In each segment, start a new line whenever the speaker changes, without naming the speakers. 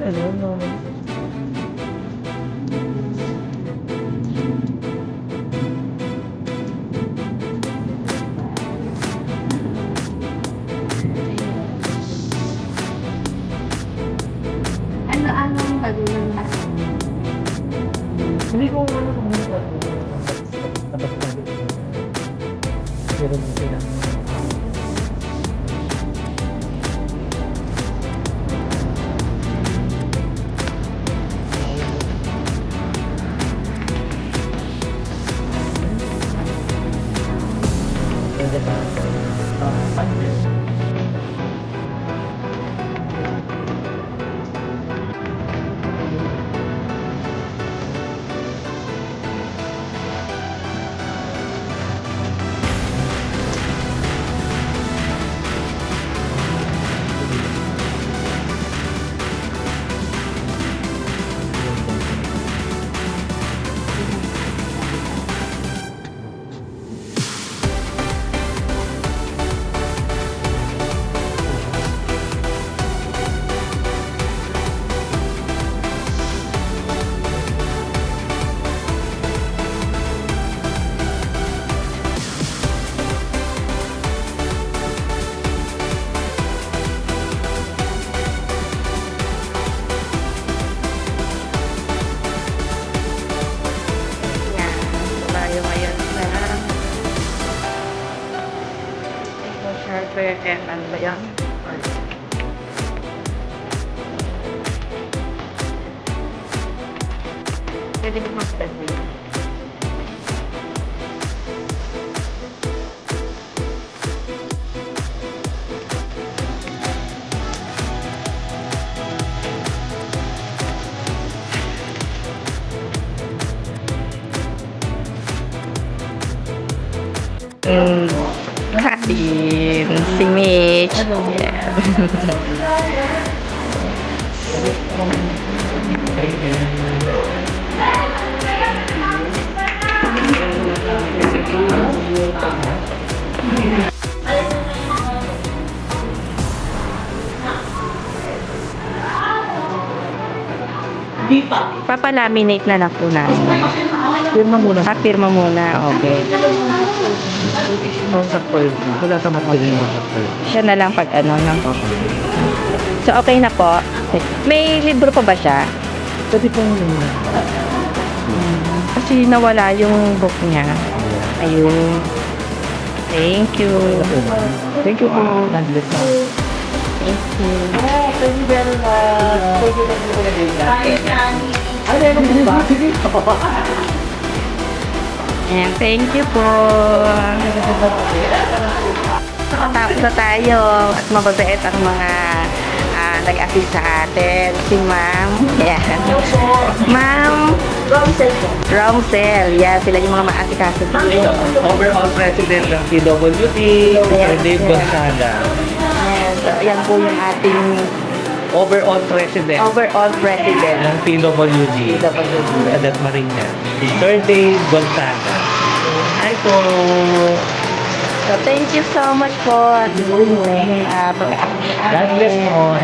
Ano, no?
Ano-anong gagawin natin?
Hindi ko ano kung ano ba ito. Tapos na rin. Meron din sila. Pwede ba?
Yan. Tayo ngayon sa Sharper and ano ba yan? Pwede mo mag-study. Atin, si Mitch. Papalaminate na lang po namin.
Pirma muna.
Pirma muna. Okay.
Sa foil. Wala sa mapagin mo sa foil.
Siya na lang pag ano, no? So, okay na po. May libro pa ba siya?
Pwede po muna.
Kasi nawala yung book niya. Ayun. Thank you.
Thank you po. Nandlit na.
Thank you.
Thank you very much. Thank you, Ano yung ba? Sige.
Ayan, thank you po. Nakatapos na tayo at mababait ang mga nag-assist sa atin. Si Ma'am. Ayan. Ma'am Romsel. Yan, sila yung mga maasikaso dito.
Overall President ng PWD, Dave Gonzaga.
Ayan, so, yan po yung ating
Overall President
overall president.
ng PWD, Cadet Marina, Sir Dave Gonzaga. Hi po!
So, thank you so much po.
God bless mo.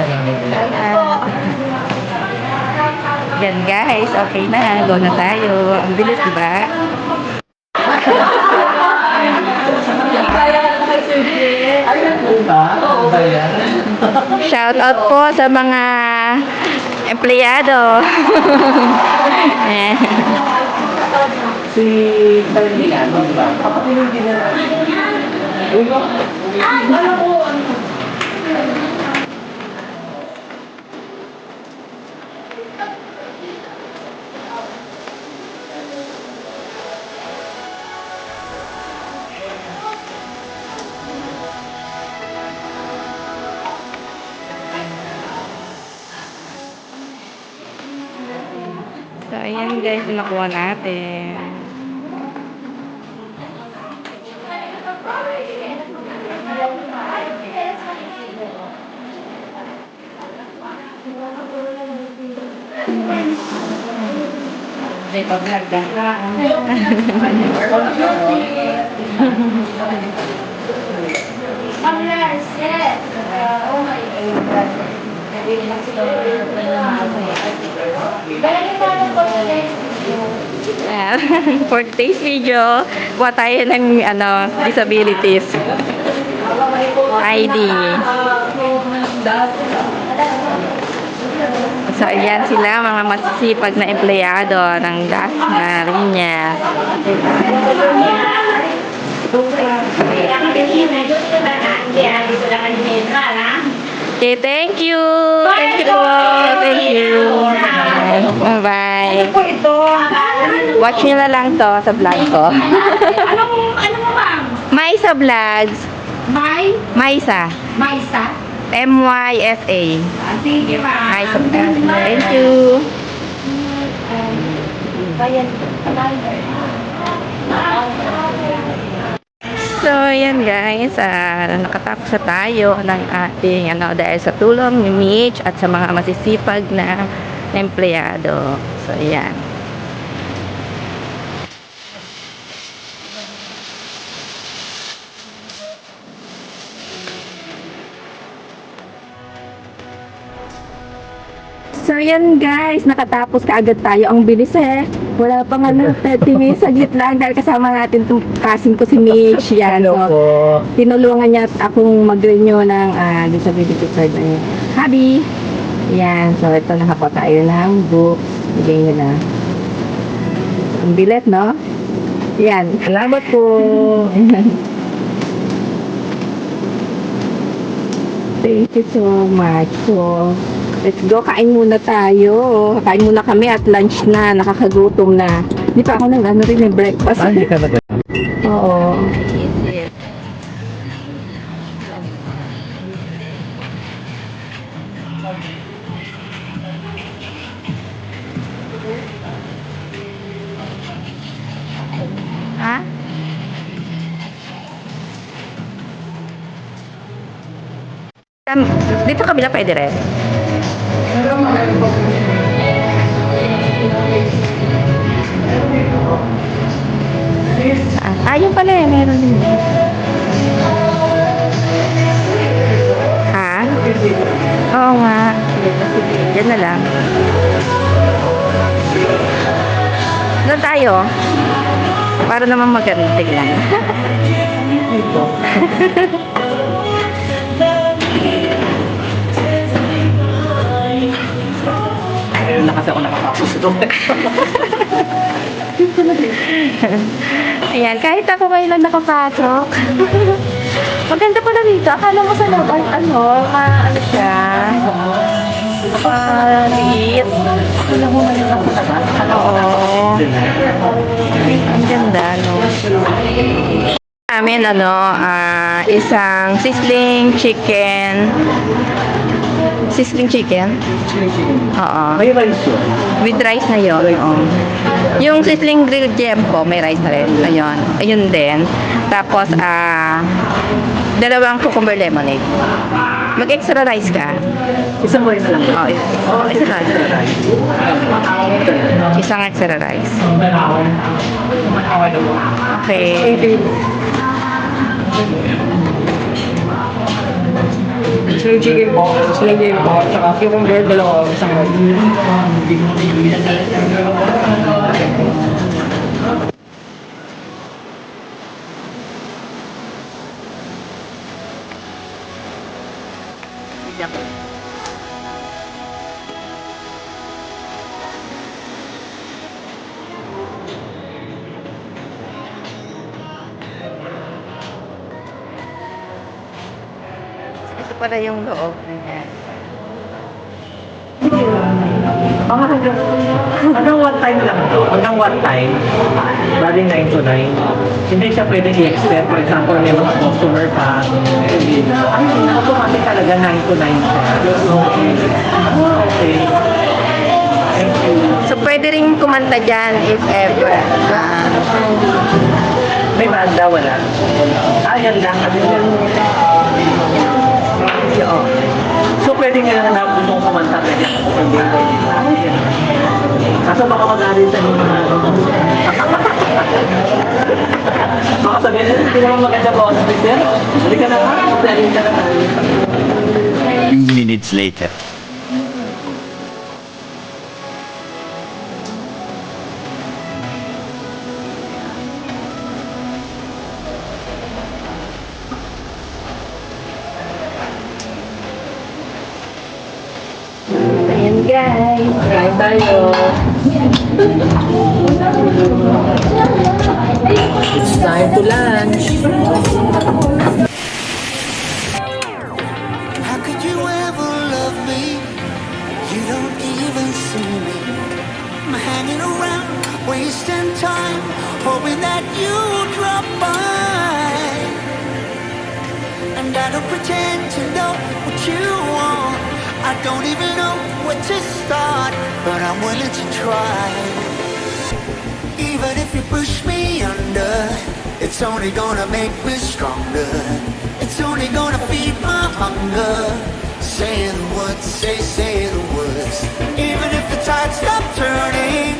Yan guys, okay na. Go na tayo. Ang bilis, di ba? Shout out po sa mga empleyado. Ayan.
Si Ferdinand, di ba? Kapatid yung ginala. Uy, alam ko,
So, ayan guys, nakuha natin. May paghagdan ka. Oh my God. Ayan. For today's video, kuha tayo ng disabilities. ID. So, ayan sila, mga masisipag na empleyado ng gas na linya. Okay, thank you. Thank you po. Thank you. Bye-bye. Watch nyo na lang to sa vlog ko.
Ano mo, ma'am?
Maisa Vlogs. Maisa.
Maisa?
M-Y-S-A.
Sige, ma'am.
Maisa Vlogs. Thank you. So, ayan guys, nakatapos na tayo ng ating dahil sa tulong ni Mitch at sa mga masisipag na empleyado. So, ayan. So, yan guys, nakatapos kaagad tayo. Ang bilis Wala pang 30 minutes, saglit lang dahil kasama natin itong cousin ko si Mitch. Yan.
Hello po.
Tinulungan niya akong mag-renew ng disability card na yun. Habi! Yan. So, ito nakakuha tayo ng book. Bigay nyo na. Ang bilet, no? Yan.
Salamat po.
Thank you so much. So, let's go. Kain muna tayo. Kain muna kami at lunch na. Nakakagutom na. Hindi pa ako rin breakfast.
Hindi ka na
Oo. Ha? Dito kabila pwede rin. Ayun pala meron din. Ha? Oo nga. Yan na lang. Doon tayo. Para naman maganda tignan.
Ito. Ayun na kasi ako nakapapos ito.
Ayan, kahit ako ngayon lang nakapasok. Maganda pala dito. Akala mo sa loob, siya. Liit.
Wala mo ngayon ako nakapasok.
Oo. Ang ganda, no? Amin, isang sizzling chicken. Sizzling chicken? Oo.
May rice yun.
With rice na yun. Oo. Yung sizzling grilled jempo, may rice na rin. Ayun. Ayun din. Tapos, dalawang cucumber lemonade. Mag-extra rice ka.
Isang rice na lang.
Oo, isang rice. Isang extra rice. Okay.
Chicken po, tsaka cucumber, dalawa, isang rice.
Ito pala yung loob. Ayan.
Hanggang one time lang to. Hanggang one time. Bali 9 to 9. Hindi siya pwedeng i-extend. For example, may mga customer pa. Automatic talaga 9 to 9 siya. Okay. Thank you.
So, pwede rin kumanta dyan if ever.
May banda, wala. Yan lang. Oo. So, pwede nga na gustong kumanta. Pwede ako pwede. Kaso baka mag-arin sa inyo mga baka sabihin, hindi naman maganda ba ako sa Twitter? Hindi ka na nga, magdarin ka na tayo.
Few minutes later.
guys.
Kain tayo. It's time to lunch.
How could you ever love me? You don't even see me. I'm hanging around, wasting time, hoping that you drop by. And I don't pretend to know what you want. I don't even know where to start, but I'm willing to try. Even if you push me under, it's only gonna make me stronger. It's only gonna feed my hunger. Say the words, say the words. Even if the tide stops turning,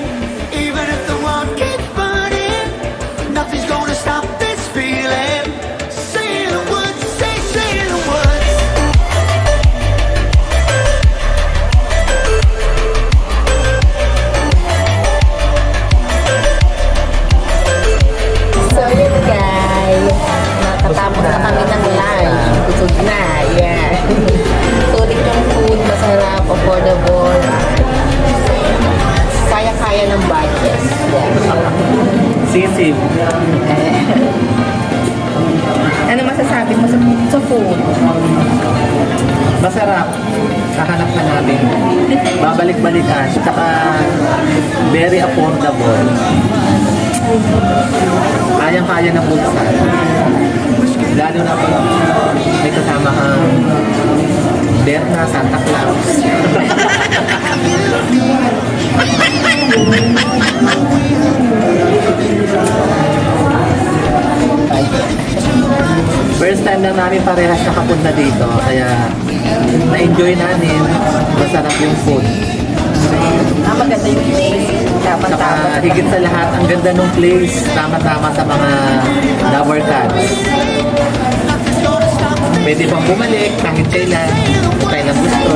even if the world keeps burning, nothing's gonna stop this feeling. Say the words, say the words.
So yun guys, nakatapos na kami ng lunch. Busog na, yeah. Sulit yung food, masarap, affordable. Kaya-kaya ng budget. Yeah.
Sisig.
Ano masasabi mo sa food?
Masarap. Kahanap ka namin. Babalik-balikan. Saka very affordable. Kayang-kaya ng bulsa. Lalo na pag may kasama kang Berna, Santa Claus. First time lang namin parehas nakapunta dito, kaya na-enjoy namin. Masarap yung food.
Maganda yung place.
Saka
Tama-tama.
higit sa lahat, ang ganda ng place. Tama-tama sa mga lover cats. Pwede pang bumalik kahit kailan. Kailan gusto.